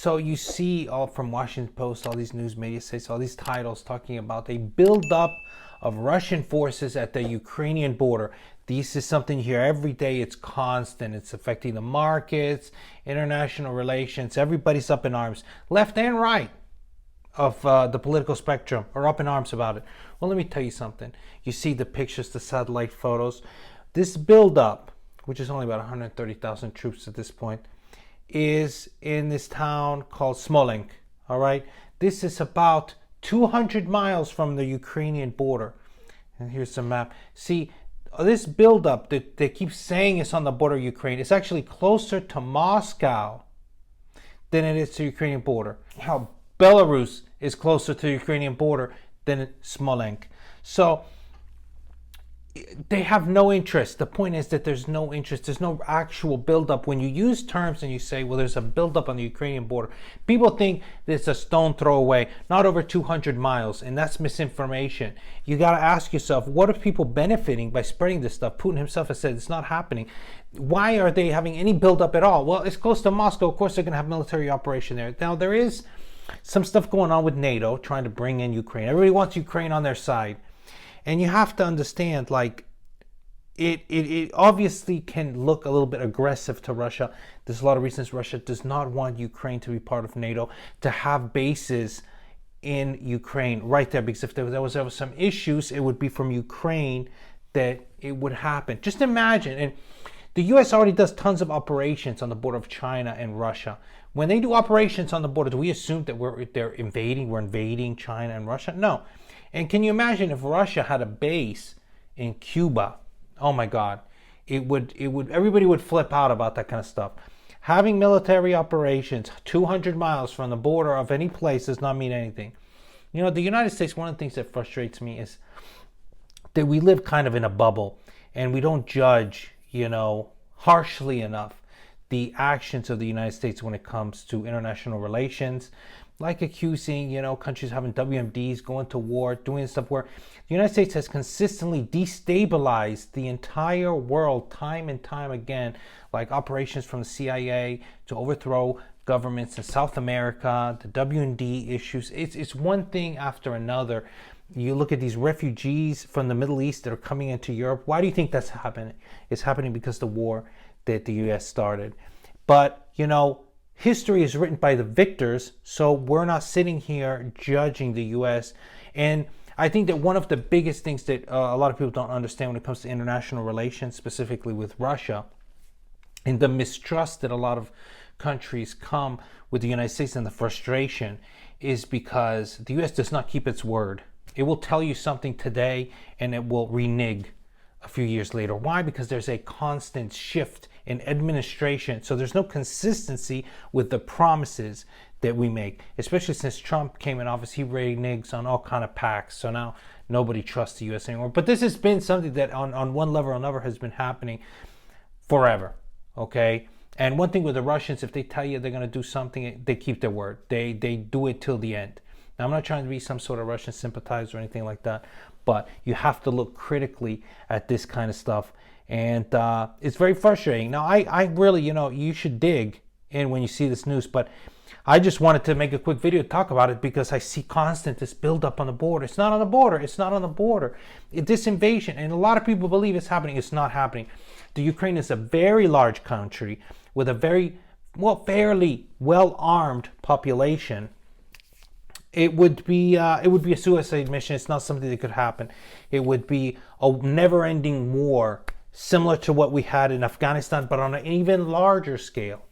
So you see all from Washington Post, all these news media sites, all these titles talking about a buildup of Russian forces at the Ukrainian border. This is something you hear every day. It's constant. It's affecting the markets, international relations. Everybody's up in arms, left and right of the political spectrum, are up in arms about it. Well, let me tell you something. You see the pictures, the satellite photos. This buildup, which is only about 130,000 troops at this point, is in this town called Smolensk. All right, this is about 200 miles from the Ukrainian border. And here's the map. See, this buildup that they keep saying is on the border of Ukraine, it's actually closer to Moscow than it is to the Ukrainian border. How Belarus is closer to the Ukrainian border than Smolensk. So they have no interest. The point is that there's no interest. There's no actual buildup. When you use terms and you say, well, there's a buildup on the Ukrainian border, people think that it's a stone throw away, not over 200 miles, and that's misinformation. You got to ask yourself, what are people benefiting by spreading this stuff? Putin himself has said it's not happening. Why are they having any buildup at all? Well, it's close to Moscow. Of course, they're going to have military operation there. Now, there is some stuff going on with NATO trying to bring in Ukraine. Everybody wants Ukraine on their side. And you have to understand, like, it obviously can look a little bit aggressive to Russia. There's a lot of reasons Russia does not want Ukraine to be part of NATO, to have bases in Ukraine right there. Because if there was ever some issues, it would be from Ukraine that it would happen. Just imagine. And the U.S. already does tons of operations on the border of China and Russia. When they do operations on the border, do we assume that we're invading China and Russia? No. And can you imagine if Russia had a base in Cuba? Oh my God, everybody would flip out about that kind of stuff. Having military operations 200 miles from the border of any place does not mean anything. You know, the United States, one of the things that frustrates me is that we live kind of in a bubble and we don't judge, harshly enough the actions of the United States when it comes to international relations. Like accusing, countries having WMDs, going to war, doing stuff where the United States has consistently destabilized the entire world time and time again, like operations from the CIA to overthrow governments in South America, the WMD issues. It's one thing after another. You look at these refugees from the Middle East that are coming into Europe. Why do you think that's happening? It's happening because of the war that the U.S. started. But, history is written by the victors, so we're not sitting here judging the U.S. And I think that one of the biggest things that a lot of people don't understand when it comes to international relations, specifically with Russia, and the mistrust that a lot of countries come with the United States and the frustration, is because the U.S. does not keep its word. It will tell you something today and it will renege a few years later. Why? Because there's a constant shift in administration. So there's no consistency with the promises that we make, especially since Trump came in office. He reneges on all kind of pacts. So now nobody trusts the U.S. anymore. But this has been something that on one level or another has been happening forever. Okay? And one thing with the Russians, if they tell you they're going to do something, they keep their word. They do it till the end. Now, I'm not trying to be some sort of Russian sympathizer or anything like that, but you have to look critically at this kind of stuff. And it's very frustrating. Now, I really, you should dig in when you see this news, but I just wanted to make a quick video to talk about it because I see constant this buildup on the border. It's not on the border. It's not on the border. This invasion, and a lot of people believe it's happening. It's not happening. The Ukraine is a very large country with a fairly well-armed population. It would be a suicide mission. It's not something that could happen. It would be a never-ending war, similar to what we had in Afghanistan, but on an even larger scale.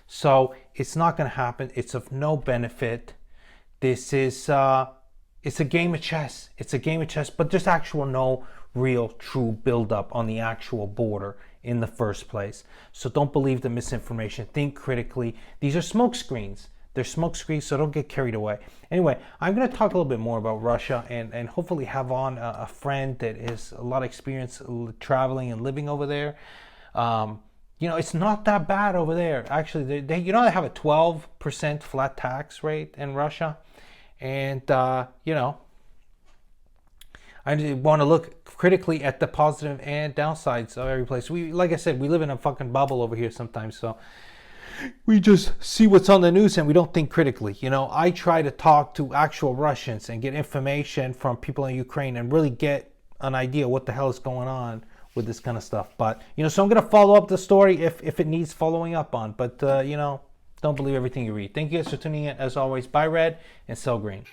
So it's not going to happen. It's of no benefit. This is it's a game of chess. It's a game of chess, but there's no real true buildup on the actual border in the first place. So don't believe the misinformation. Think critically. These are smoke screens. They're smoke screens, so don't get carried away. Anyway, I'm going to talk a little bit more about Russia and hopefully have on a friend that has a lot of experience traveling and living over there. It's not that bad over there. Actually, they have a 12% flat tax rate in Russia. And, I want to look critically at the positive and downsides of every place. Like I said, we live in a fucking bubble over here sometimes, so we just see what's on the news and we don't think critically. You know, I try to talk to actual Russians and get information from people in Ukraine and really get an idea what the hell is going on with this kind of stuff. But, you know, so I'm going to follow up the story if it needs following up on. But, you know, don't believe everything you read. Thank you guys for tuning in. As always, buy red and sell green.